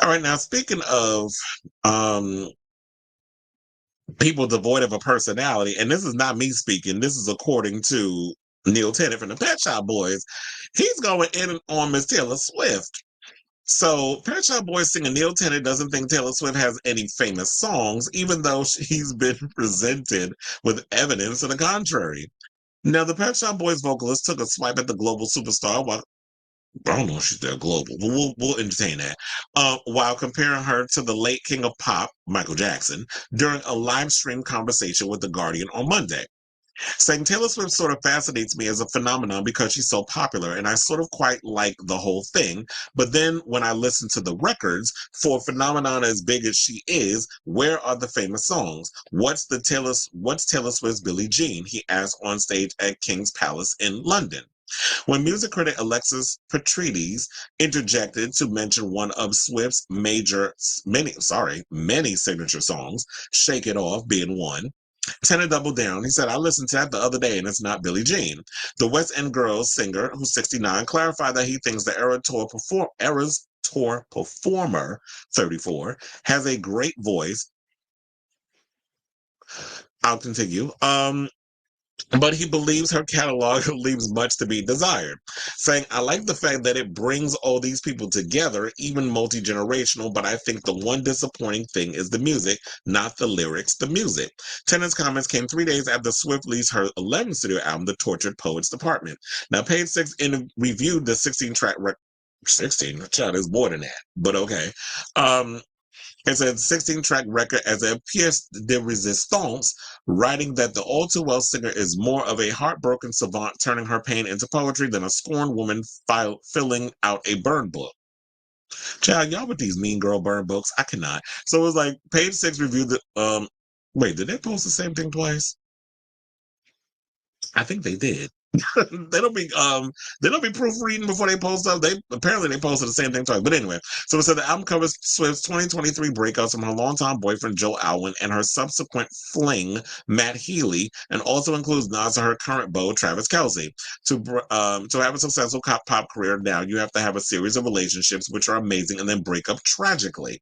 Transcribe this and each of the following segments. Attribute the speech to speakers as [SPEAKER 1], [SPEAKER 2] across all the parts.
[SPEAKER 1] All right, now speaking of um people devoid of a personality, and this is not me speaking, this is according to Neil Tennant from the Pet Shop Boys. He's going in on Miss Taylor Swift. So, Pet Shop Boys singer Neil Tennant doesn't think Taylor Swift has any famous songs, even though he's been presented with evidence to the contrary. Now, the Pet Shop Boys vocalist took a swipe at the global superstar while I don't know if she's there global, but we'll entertain that. While comparing her to the late king of pop, Michael Jackson, during a live stream conversation with The Guardian on Monday, saying Taylor Swift sort of fascinates me as a phenomenon because she's so popular, and I sort of quite like the whole thing. But then when I listen to the records, for a phenomenon as big as she is, where are the famous songs? What's Taylor Swift's Billie Jean? He asked on stage at King's Palace in London. When music critic Alexis Petridis interjected to mention one of Swift's many signature songs, Shake It Off being one, Tennant doubled down. He said, I listened to that the other day and it's not Billie Jean. The West End Girls singer, who's 69, clarified that he thinks the Eras Tour performer, 34, has a great voice. I'll continue. But he believes her catalog leaves much to be desired, saying, I like the fact that it brings all these people together, even multi-generational, but I think the one disappointing thing is the music, not the lyrics, the music. Tennant's comments came 3 days after Swift released her 11th studio album, The Tortured Poets Department. Now, Page Six reviewed the 16-track record. 16, child is more than that, but okay. It's a 16-track record as a pièce de résistance, writing that the all-too-well singer is more of a heartbroken savant turning her pain into poetry than a scorned woman filling out a burn book. Child, y'all with these mean girl burn books, I cannot. So it was like, Page Six reviewed the, wait, did they post the same thing twice? I think they did. they don't be they don't be proofreading before they post stuff. They apparently they posted the same thing twice. But anyway, so it said the album covers Swift's 2023 breakups from her longtime boyfriend Joe Alwyn and her subsequent fling Matt Healy, and also includes nods to her current beau Travis Kelce. To have a successful pop career now, you have to have a series of relationships which are amazing and then break up tragically.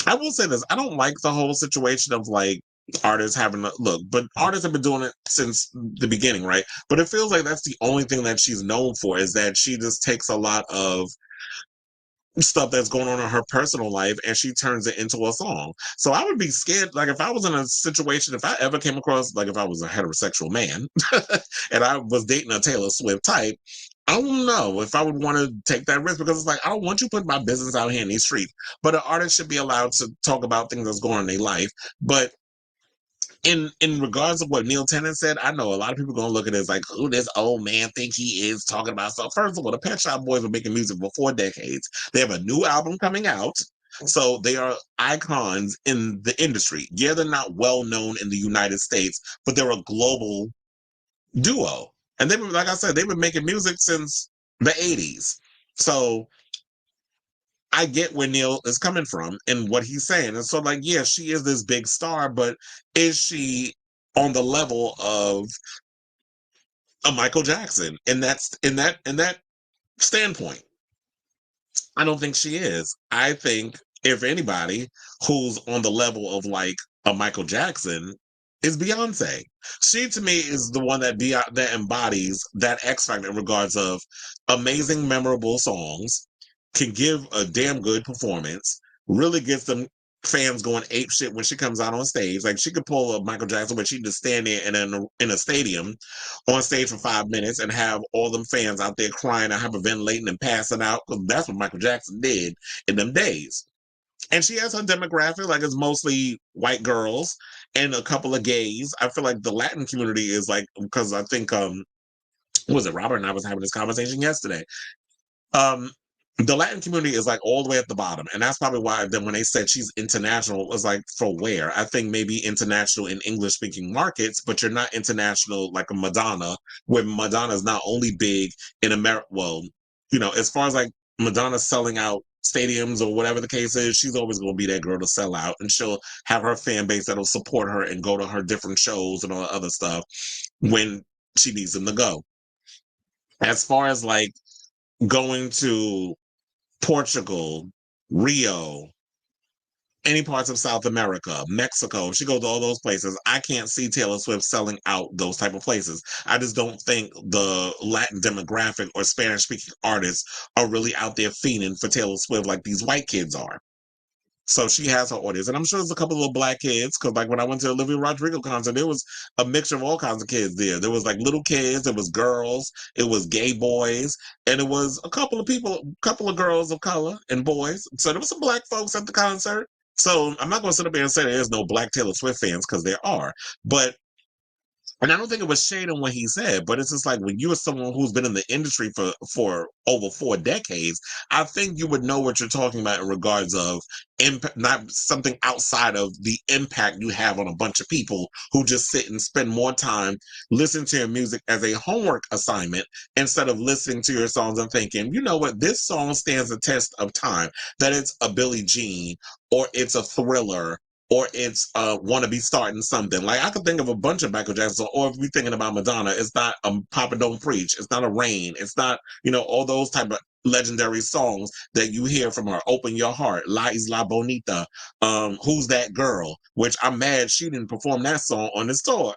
[SPEAKER 1] I will say this: I don't like the whole situation of like artists having a look, but artists have been doing it since the beginning, right? But it feels like that's the only thing that she's known for is that she just takes a lot of stuff that's going on in her personal life and she turns it into a song. So I would be scared, like if I was in a situation, if I ever came across, like if I was a heterosexual man and I was dating a Taylor Swift type, I don't know if I would want to take that risk because it's like I don't want you putting my business out here in these streets. But an artist should be allowed to talk about things that's going on in their life. But in regards to what Neil Tennant said, I know a lot of people gonna look at it as like, who this old man think he is talking about stuff. First of all, the Pet Shop Boys were making music for 4 decades. They have a new album coming out. So they are icons in the industry. Yeah, they're not well known in the United States, but they're a global duo. And they've been, like I said, they've been making music since the 80s. So I get where Neil is coming from and what he's saying. And so, like, yeah, she is this big star, but is she on the level of a Michael Jackson? And that's in that standpoint. I don't think she is. I think if anybody who's on the level of like a Michael Jackson is Beyonce. She to me is the one that embodies that X factor in regards of amazing, memorable songs, can give a damn good performance, really gets them fans going ape shit when she comes out on stage. Like she could pull a Michael Jackson, but she can just stand there in a stadium on stage for 5 minutes and have all them fans out there crying and hyperventilating and passing out. Because that's what Michael Jackson did in them days. And she has her demographic, like it's mostly white girls and a couple of gays. I feel like the Latin community is like, because I think was it Robert and I was having this conversation yesterday. Um the Latin community is like all the way at the bottom. And that's probably why then when they said she's international, it was like for where? I think maybe international in English speaking markets, but you're not international like a Madonna, where Madonna is not only big in America. Well, as far as like Madonna selling out stadiums or whatever the case is, she's always going to be that girl to sell out, and she'll have her fan base that'll support her and go to her different shows and all that other stuff when she needs them to go. As far as like going to Portugal, Rio, any parts of South America, Mexico. She goes to all those places. I can't see Taylor Swift selling out those type of places. I just don't think the Latin demographic or Spanish speaking artists are really out there fiending for Taylor Swift like these white kids are. So she has her audience, and I'm sure there's a couple of black kids. Because like when I went to Olivia Rodrigo concert, there was a mixture of all kinds of kids there. There was like little kids, it was girls, it was gay boys, and it was a couple of people, a couple of girls of color and boys. So there was some black folks at the concert. So I'm not going to sit up here and say there's no black Taylor Swift fans because there are, but and I don't think it was shade on what he said, but it's just like when you're someone who's been in the industry for over 4 decades, I think you would know what you're talking about in regards of impact, not something outside of the impact you have on a bunch of people who just sit and spend more time listening to your music as a homework assignment instead of listening to your songs and thinking, you know what, this song stands the test of time. That it's a Billie Jean or it's a Thriller or it's want to be starting something. Like I could think of a bunch of Michael Jackson, or if we're thinking about Madonna, it's not Papa Don't Preach, it's not a Rain, it's not, you know, all those type of legendary songs that you hear from her. Open Your Heart, La Isla Bonita, Who's That Girl, which I'm mad she didn't perform that song on this tour.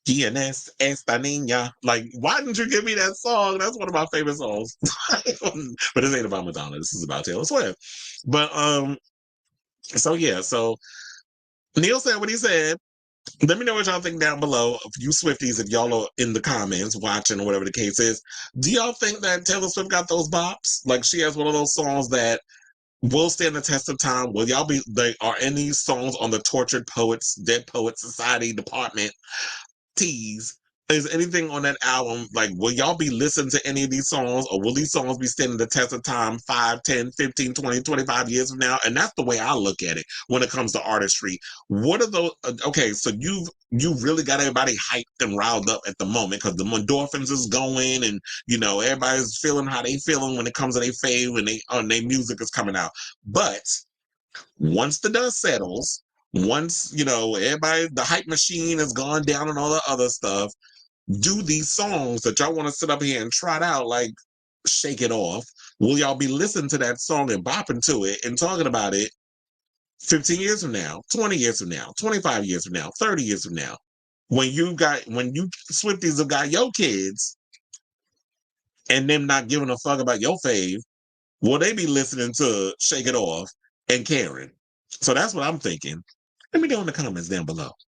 [SPEAKER 1] ¿Quién es esta niña? Like, why didn't you give me that song? That's one of my favorite songs. But this ain't about Madonna. This is about Taylor Swift. But so yeah, so Neil said what he said. Let me know what y'all think down below. If you Swifties, if y'all are in the comments watching or whatever the case is, do y'all think that Taylor Swift got those bops? Like she has one of those songs that will stand the test of time? Will y'all be they are any songs on the Tortured Poets, Dead Poets Society Department tease? Is anything on that album, like, will y'all be listening to any of these songs, or will these songs be standing the test of time 5, 10, 15, 20, 25 years from now? And that's the way I look at it when it comes to artistry. What are those? Okay, so you really got everybody hyped and riled up at the moment because the endorphins is going, and you know everybody's feeling how they feeling when it comes to their fave when they their music is coming out. But once the dust settles, once you know everybody, the hype machine has gone down and all the other stuff, do these songs that y'all want to sit up here and trot out like Shake It Off, will y'all be listening to that song and bopping to it and talking about it 15 years from now, 20 years from now, 25 years from now, 30 years from now, when you Swifties have got your kids and them not giving a fuck about your fave, will they be listening to Shake It Off and caring? So that's what I'm thinking. Let me know in the comments down below.